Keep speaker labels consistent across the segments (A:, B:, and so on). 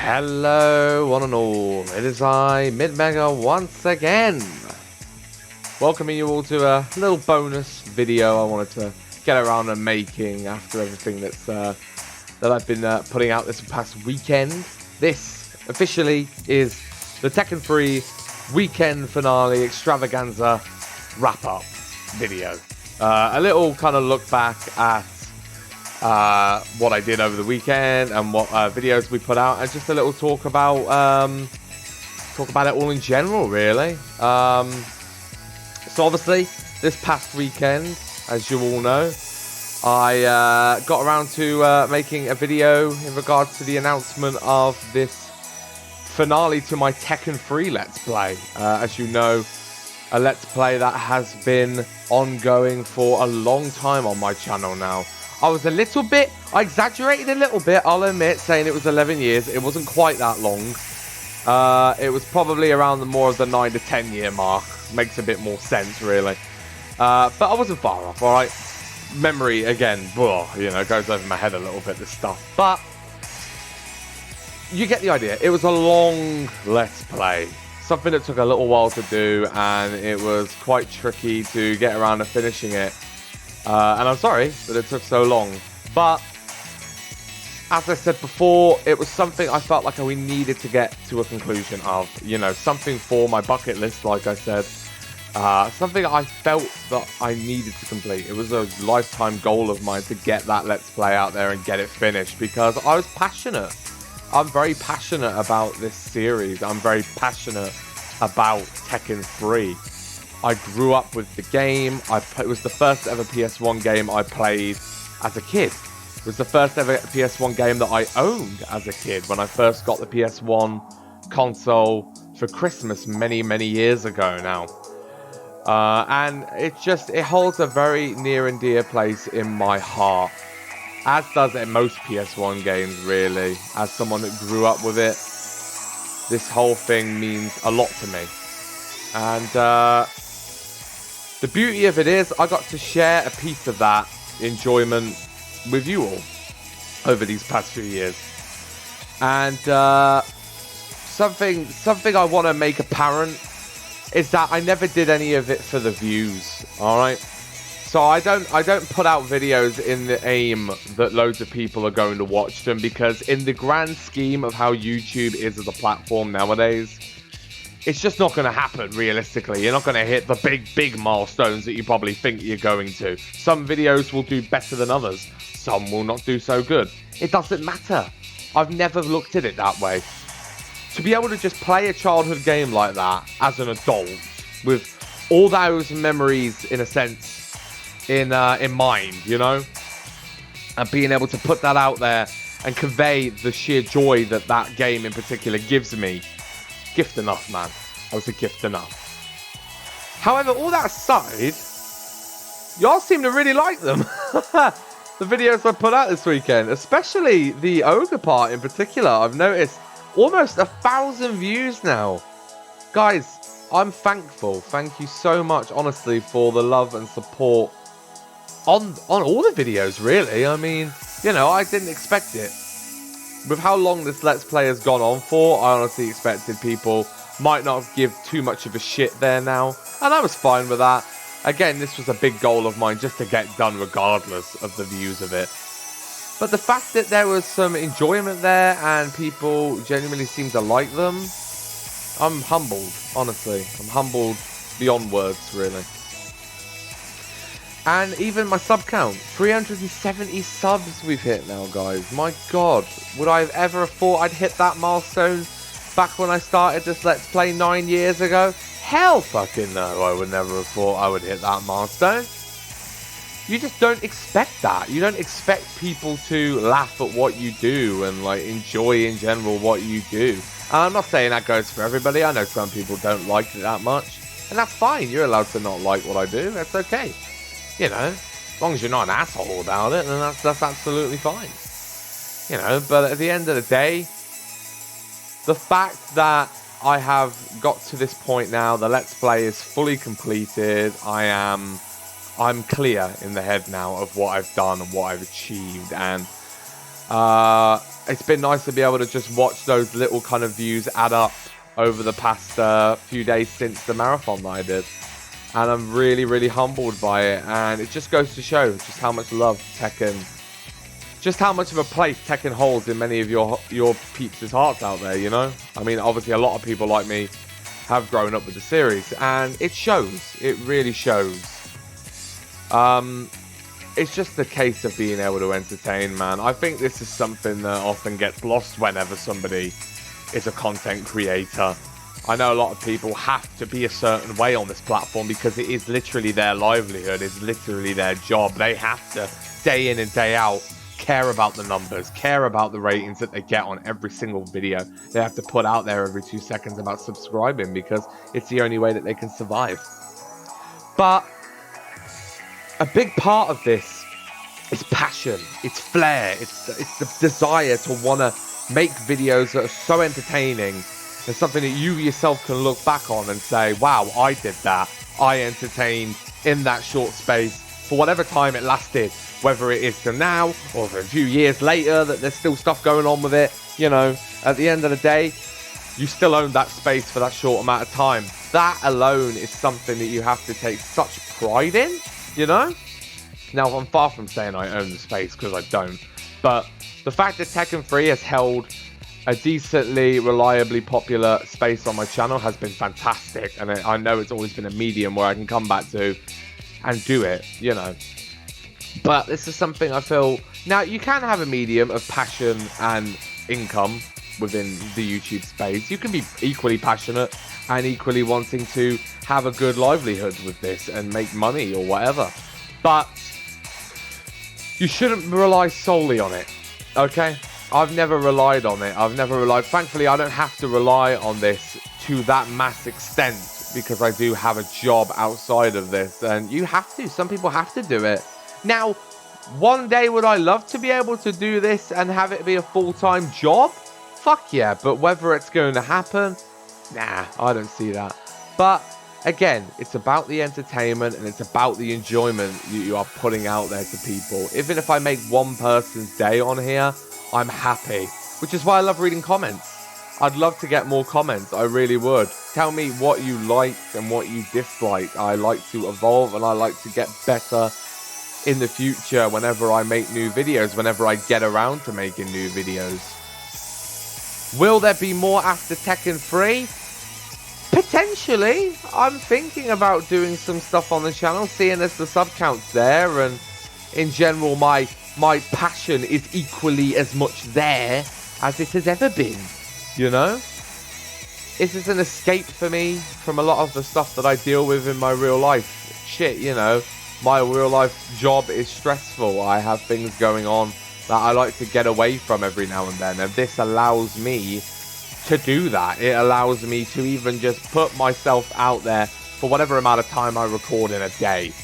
A: Hello, one and all. It is I, MitMega, once again. Welcoming you all to a little bonus video I wanted to get around and making after everything that I've been putting out this past weekend. This officially is the Tekken 3 weekend finale extravaganza wrap-up video. A little kind of look back at what I did over the weekend and what videos we put out, and just a little talk about it all in general, really. So obviously this past weekend, as you all know, I got around to making a video in regards to the announcement of this finale to my Tekken 3 Let's Play. As you know, a Let's Play that has been ongoing for a long time on my channel now. I exaggerated a little bit, I'll admit, saying it was 11 years. It wasn't quite that long. It was probably around more of the 9 to 10 year mark. Makes a bit more sense, really. But I wasn't far off, alright? Memory, again, goes over my head a little bit, this stuff. But you get the idea. It was a long Let's Play. Something that took a little while to do, and it was quite tricky to get around to finishing it. And I'm sorry that it took so long, but as I said before, it was something I felt like we needed to get to a conclusion of. You know, something for my bucket list, like I said. Something I felt that I needed to complete. It was a lifetime goal of mine to get that Let's Play out there and get it finished, because I was passionate. I'm very passionate about this series. I'm very passionate about Tekken 3. I grew up with the game. It was the first ever PS1 game I played as a kid. It was the first ever PS1 game that I owned as a kid when I first got the PS1 console for Christmas many, many years ago now. And it holds a very near and dear place in my heart, as does most PS1 games, really. As someone that grew up with it, this whole thing means a lot to me. And the beauty of it is I got to share a piece of that enjoyment with you all over these past few years. And something I want to make apparent is that I never did any of it for the views, alright? So I don't put out videos in the aim that loads of people are going to watch them, because in the grand scheme of how YouTube is as a platform nowadays, it's just not going to happen, realistically. You're not going to hit the big milestones that you probably think you're going to. Some videos will do better than others. Some will not do so good. It doesn't matter. I've never looked at it that way. To be able to just play a childhood game like that as an adult, with all those memories, in a sense, in mind, you know? And being able to put that out there and convey the sheer joy that that game in particular gives me. Gift enough, man. That was a gift enough. However, all that aside, y'all seem to really like them. The videos I put out this weekend, especially the ogre part in particular. I've noticed almost 1,000 views now. Guys, I'm thankful. Thank you so much, honestly, for the love and support on all the videos, really. I mean, you know, I didn't expect it. With how long this Let's Play has gone on for, I honestly expected people might not give too much of a shit there now. And I was fine with that. Again, this was a big goal of mine, just to get done regardless of the views of it. But the fact that there was some enjoyment there and people genuinely seemed to like them, I'm humbled, honestly. I'm humbled beyond words, really. And even my sub count, 370 subs we've hit now, guys. My God, would I have ever thought I'd hit that milestone back when I started this Let's Play 9 years ago? Hell fucking no, I would never have thought I would hit that milestone. You just don't expect that. You don't expect people to laugh at what you do and like enjoy in general what you do. And I'm not saying that goes for everybody. I know some people don't like it that much. And that's fine. You're allowed to not like what I do. That's okay. You know, as long as you're not an asshole about it, then that's absolutely fine. You know, but at the end of the day, the fact that I have got to this point now, the Let's Play is fully completed. I'm clear in the head now of what I've done and what I've achieved, and it's been nice to be able to just watch those little kind of views add up over the past few days since the marathon that I did. And I'm really, really humbled by it. And it just goes to show just how much love Tekken, just how much of a place Tekken holds in many of your peeps' hearts out there, you know? I mean, obviously a lot of people like me have grown up with the series, and it shows. It really shows. It's just a case of being able to entertain, man. I think this is something that often gets lost whenever somebody is a content creator. I know a lot of people have to be a certain way on this platform because it is literally their livelihood. It's literally their job. They have to, day in and day out, care about the numbers, care about the ratings that they get on every single video. They have to put out there every 2 seconds about subscribing because it's the only way that they can survive. But a big part of this is passion, it's flair, it's the desire to want to make videos that are so entertaining and something that you yourself can look back on and say, wow, I did that. I entertained in that short space for whatever time it lasted, whether it is to now or for a few years later that there's still stuff going on with it. You know, at the end of the day, you still own that space for that short amount of time. That alone is something that you have to take such pride in, you know? Now, I'm far from saying I own the space because I don't. But the fact that Tekken 3 has held a decently, reliably popular space on my channel has been fantastic. And I know it's always been a medium where I can come back to and do it, you know. But this is something I feel... Now, you can have a medium of passion and income within the YouTube space. You can be equally passionate and equally wanting to have a good livelihood with this and make money or whatever. But you shouldn't rely solely on it, okay? I've never relied on it. Thankfully, I don't have to rely on this to that mass extent because I do have a job outside of this. And you have to. Some people have to do it. Now, one day would I love to be able to do this and have it be a full-time job? Fuck yeah. But whether it's going to happen, nah, I don't see that. But again, it's about the entertainment and it's about the enjoyment you are putting out there to people. Even if I make one person's day on here, I'm happy. Which is why I love reading comments. I'd love to get more comments. I really would. Tell me what you liked and what you disliked. I like to evolve and I like to get better in the future whenever I make new videos, whenever I get around to making new videos. Will there be more after Tekken 3? Potentially. I'm thinking about doing some stuff on the channel, seeing as the sub count's there, and in general my passion is equally as much there as it has ever been, you know? This is an escape for me from a lot of the stuff that I deal with in my real life. Shit, you know, my real life job is stressful. I have things going on that I like to get away from every now and then, and this allows me to do that. It allows me to even just put myself out there for whatever amount of time I record in a day.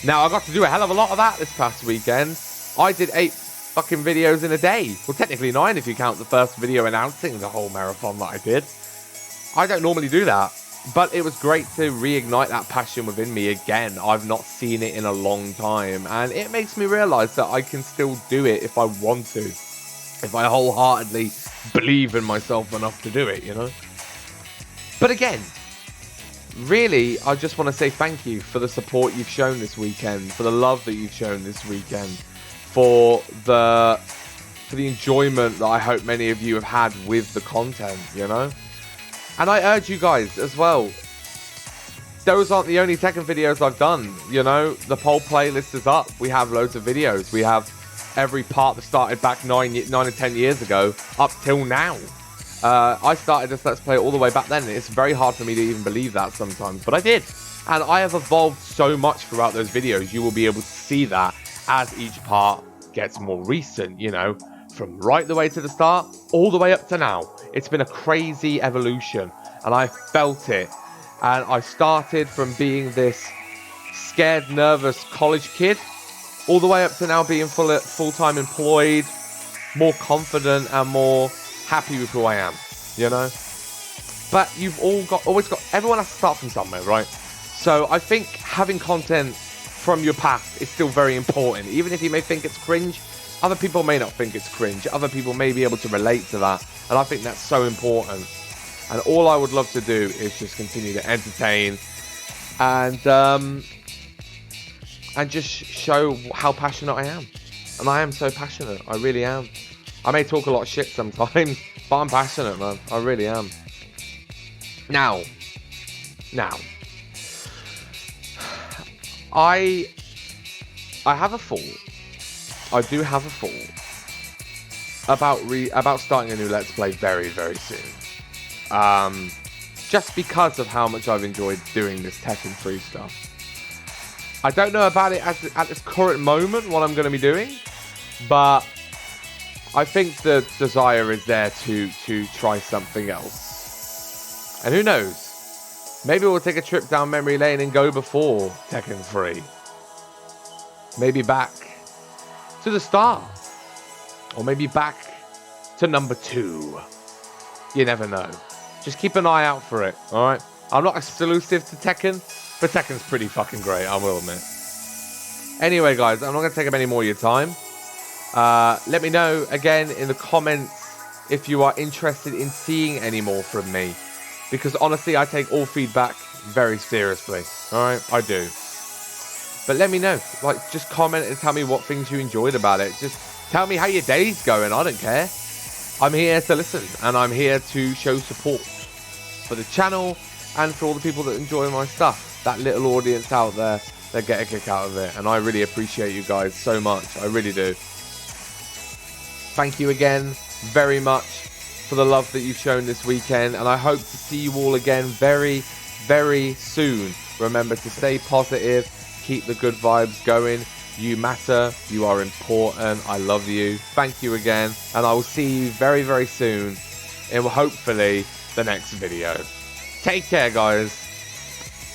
A: Now, I got to do a hell of a lot of that this past weekend. I did 8 fucking videos in a day. Well, technically 9 if you count the first video announcing the whole marathon that I did. I don't normally do that, but it was great to reignite that passion within me again. I've not seen it in a long time, and it makes me realize that I can still do it if I want to. If I wholeheartedly believe in myself enough to do it, you know? But again, really, I just want to say thank you for the support you've shown this weekend, for the love that you've shown this weekend, for the enjoyment that I hope many of you have had with the content, you know? And I urge you guys as well, those aren't the only Tekken videos I've done, you know? The poll playlist is up. We have loads of videos. We have every part that started back 9 or 10 years ago up till now. I started this Let's Play all the way back then. It's very hard for me to even believe that sometimes, but I did. And I have evolved so much throughout those videos. You will be able to see that as each part gets more recent, you know, from right the way to the start all the way up to now. It's been a crazy evolution, and I felt it. And I started from being this scared, nervous college kid all the way up to now being full-time employed, more confident and more happy with who I am, you know? But you've everyone has to start from somewhere, right? So I think having content from your past is still very important. Even if you may think it's cringe, Other people may not think it's cringe. Other people may be able to relate to that. And I think that's so important. And all I would love to do is just continue to entertain and just show how passionate I am. And I am so passionate. I really am. I may talk a lot of shit sometimes, but I'm passionate, man. I really am. Now, I have a thought. I do have a thought about starting a new Let's Play very, very soon. Just because of how much I've enjoyed doing this Tekken 3 stuff. I don't know about it at this current moment, what I'm going to be doing, but I think the desire is there to try something else. And who knows? Maybe we'll take a trip down memory lane and go before Tekken 3. Maybe back to the start. Or maybe back to number 2. You never know. Just keep an eye out for it, alright? I'm not exclusive to Tekken, but Tekken's pretty fucking great, I will admit. Anyway, guys, I'm not going to take up any more of your time. Let me know, again, in the comments if you are interested in seeing any more from me. Because, honestly, I take all feedback very seriously, alright? I do. But let me know. Like, just comment and tell me what things you enjoyed about it. Just tell me how your day's going, I don't care. I'm here to listen, and I'm here to show support for the channel and for all the people that enjoy my stuff. That little audience out there that get a kick out of it, and I really appreciate you guys so much. I really do. Thank you again very much for the love that you've shown this weekend, and I hope to see you all again very, very soon. Remember to stay positive, keep the good vibes going. You matter. You are important. I love you. Thank you again. And I will see you very, very soon in hopefully the next video. Take care, guys.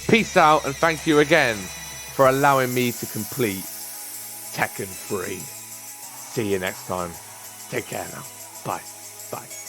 A: Peace out. And thank you again for allowing me to complete Tekken 3. See you next time. Take care now. Bye. Bye.